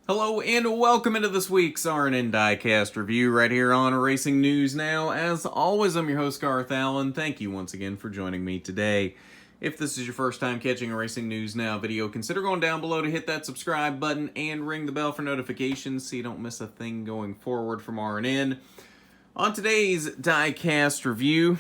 Hello and welcome into this week's RNN Diecast review right here on Racing News Now. As always, I'm your host Garth Allen. Thank you once again for joining me today. If this is your first time catching a Racing News Now video, consider going down below to hit that subscribe button and ring the bell for notifications so you don't miss a thing going forward from RNN. On today's Diecast review,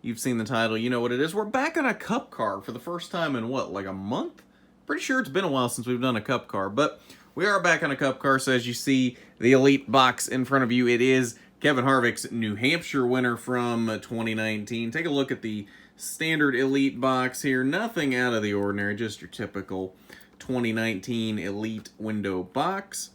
you've seen the title, you know what it is. We're back on a Cup car for the first time in what, like a month? Pretty sure it's been a while since we've done a Cup car, but we are back on a Cup car, so as you see the Elite box in front of you, it is Kevin Harvick's New Hampshire winner from 2019. Take a look at the standard Elite box here. Nothing out of the ordinary, just your typical 2019 Elite window box.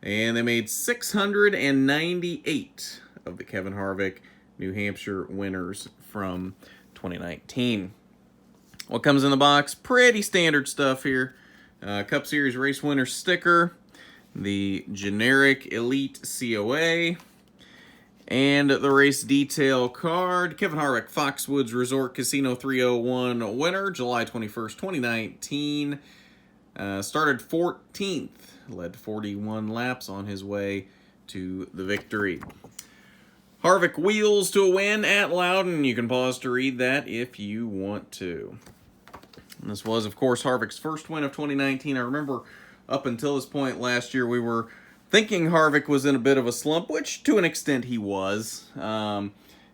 And they made 698 of the Kevin Harvick New Hampshire winners from 2019. What comes in the box? Pretty standard stuff here. Cup Series race winner sticker, the generic Elite COA, and the race detail card. Kevin Harvick, Foxwoods Resort Casino 301 winner, July 21st, 2019. Started 14th, led 41 laps on his way to the victory. Harvick wheels to a win at Loudon. You can pause to read that if you want to. And this was, of course, Harvick's first win of 2019. I remember up until this point last year, we were thinking Harvick was in a bit of a slump, which to an extent he was.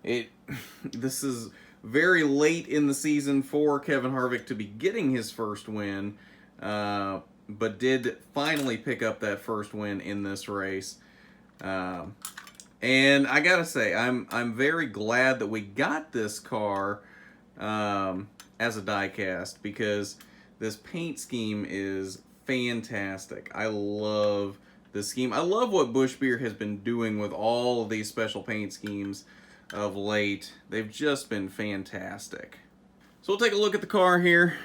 This is very late in the season for Kevin Harvick to be getting his first win, but did finally pick up that first win in this race. And I gotta say, I'm very glad that we got this car as a diecast, because this paint scheme is fantastic. I love this scheme. I love what Busch Beer has been doing with all of these special paint schemes of late. They've just been fantastic. So we'll take a look at the car here.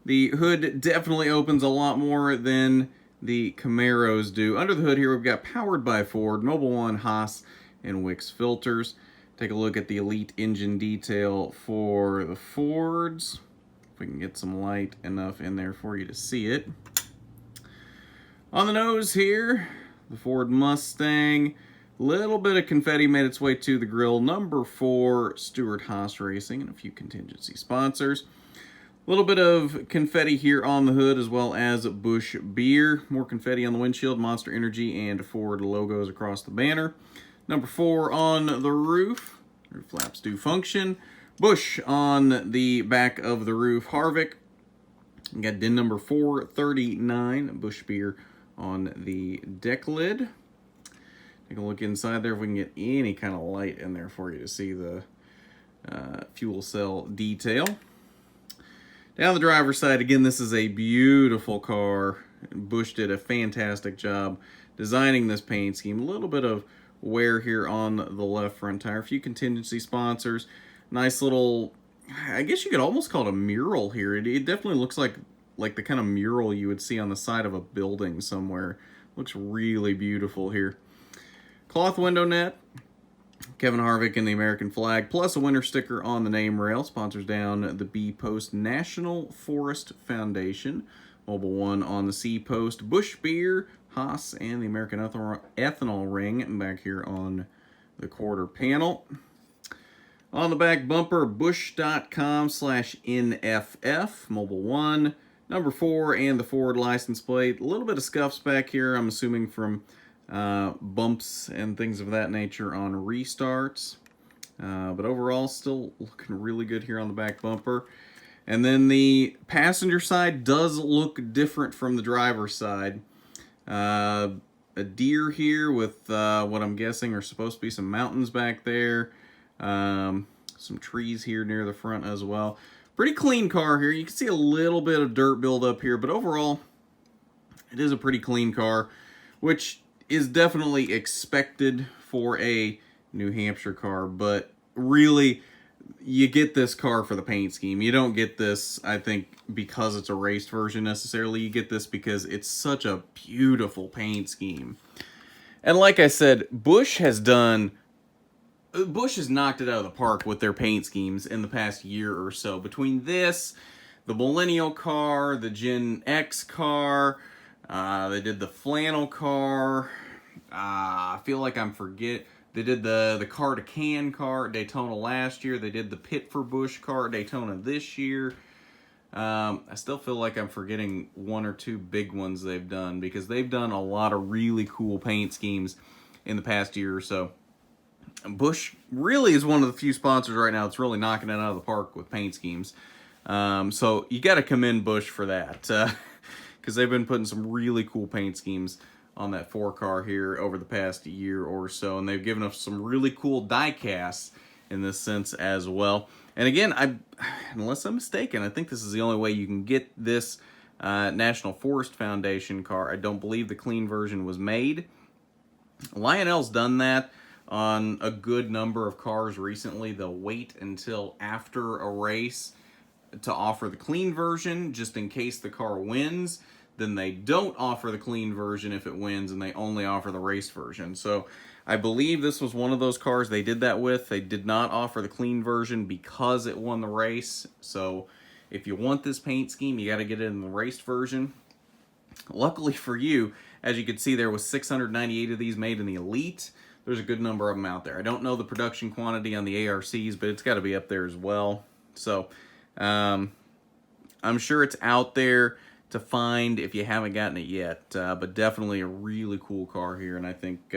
The hood definitely opens a lot more than the Camaros do. Under the hood here, we've got powered by Ford, Mobil 1, Haas, and Wix filters. Take a look at the Elite engine detail for the Fords. If we can get some light enough in there for you to see it. On the nose here, the Ford Mustang. Little bit of confetti made its way to the grill. Number 4, Stewart Haas Racing, and a few contingency sponsors. A little bit of confetti here on the hood, as well as Busch Beer. More confetti on the windshield, Monster Energy, and Ford logos across the banner. Number 4 on the roof. Roof flaps do function. Busch on the back of the roof. Harvick. We got DIN number 439. Busch Beer on the deck lid. Take a look inside there if we can get any kind of light in there for you to see the fuel cell detail. Down the driver's side, again, this is a beautiful car. Busch did a fantastic job designing this paint scheme. A little bit of wear here on the left front tire. A few contingency sponsors. Nice little, I guess you could almost call it a mural here. It definitely looks like the kind of mural you would see on the side of a building somewhere. Looks really beautiful here. Cloth window net. Kevin Harvick and the American flag, plus a winter sticker on the name rail. Sponsors down the B post, National Forest Foundation. Mobil 1 on the C post, Busch Beer, Haas, and the American ethanol ring back here on the quarter panel. On the back bumper, busch.com/NFF, Mobil 1, number 4, and the Ford license plate. A little bit of scuffs back here, I'm assuming from bumps and things of that nature on restarts. But overall, still looking really good here on the back bumper. And then the passenger side does look different from the driver's side. A deer here with what I'm guessing are supposed to be some mountains back there. Some trees here near the front as well. Pretty clean car here. You can see a little bit of dirt buildup here, but overall, it is a pretty clean car, which is definitely expected for a New Hampshire car, but really, you get this car for the paint scheme. You don't get this, I think, because it's a raced version necessarily. You get this because it's such a beautiful paint scheme. And like I said, Busch has knocked it out of the park with their paint schemes in the past year or so. Between this, the Millennial car, the Gen X car, They did the flannel car. I feel like I'm forgetting. They did the car to can car at Daytona last year. They did the pit for Busch car at Daytona this year. I still feel like I'm forgetting one or two big ones they've done, because they've done a lot of really cool paint schemes in the past year or so. Busch really is one of the few sponsors right now that's really knocking it out of the park with paint schemes. So you got to commend Busch for that, because they've been putting some really cool paint schemes on that 4-car here over the past year or so, and they've given us some really cool die-casts in this sense as well. And again, unless I'm mistaken, I think this is the only way you can get this National Forest Foundation car. I don't believe the clean version was made. Lionel's done that on a good number of cars recently. They'll wait until after a race to offer the clean version, just in case the car wins. Then they don't offer the clean version if it wins, and they only offer the race version. So I believe this was one of those cars they did that with. They did not offer the clean version because it won the race. So if you want this paint scheme, you got to get it in the race version. Luckily for you, as you can see, there was 698 of these made in the Elite. There's a good number of them out there. I don't know the production quantity on the ARCs, but it's got to be up there as well. So I'm sure it's out there to find if you haven't gotten it yet, but definitely a really cool car here, and I think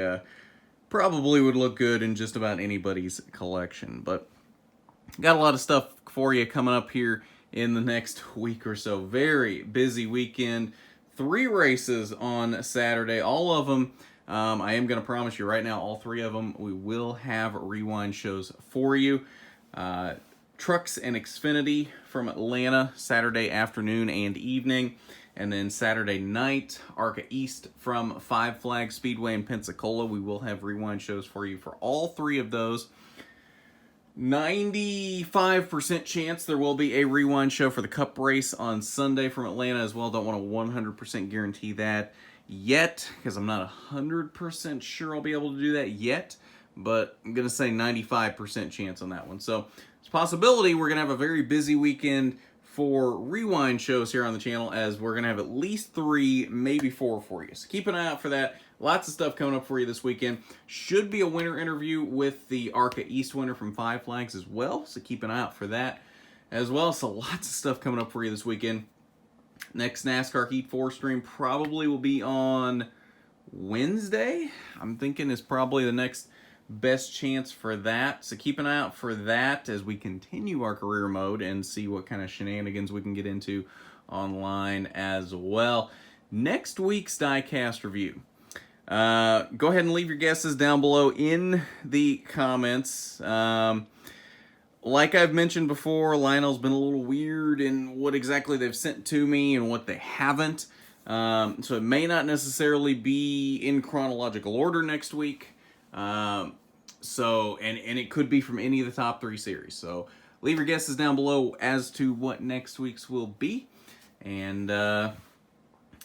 probably would look good in just about anybody's collection. But got a lot of stuff for you coming up here in the next week or so. Very busy weekend. 3 races on Saturday, all of them. I am going to promise you right now, all 3 of them, we will have rewind shows for you. Trucks and Xfinity from Atlanta, Saturday afternoon and evening. And then Saturday night, ARCA East from Five Flags Speedway in Pensacola. We will have rewind shows for you for all 3 of those. 95% chance there will be a rewind show for the Cup race on Sunday from Atlanta as well. Don't want to 100% guarantee that yet, because I'm not 100% sure I'll be able to do that yet. But I'm going to say 95% chance on that one. So it's a possibility we're going to have a very busy weekend for rewind shows here on the channel, as we're going to have at least 3, maybe 4 for you. So keep an eye out for that. Lots of stuff coming up for you this weekend. Should be a winner interview with the ARCA East winner from Five Flags as well. So keep an eye out for that as well. So lots of stuff coming up for you this weekend. Next NASCAR Heat 4 stream probably will be on Wednesday. I'm thinking is probably the next best chance for that. So keep an eye out for that as we continue our career mode and see what kind of shenanigans we can get into online as well. Next week's Diecast review. Go ahead and leave your guesses down below in the comments. Like I've mentioned before, Lionel's been a little weird in what exactly they've sent to me and what they haven't. So it may not necessarily be in chronological order next week. And it could be from any of the top 3 series. So leave your guesses down below as to what next week's will be. And yeah,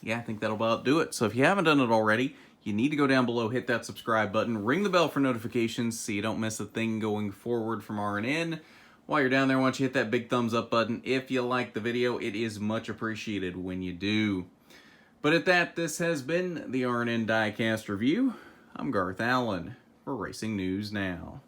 I think that'll about do it. So if you haven't done it already, you need to go down below, hit that subscribe button, ring the bell for notifications so you don't miss a thing going forward from RNN. While you're down there, why don't you hit that big thumbs up button if you like the video. It is much appreciated when you do. But at that, this has been the RNN Diecast Review. I'm Garth Allen for Racing News Now.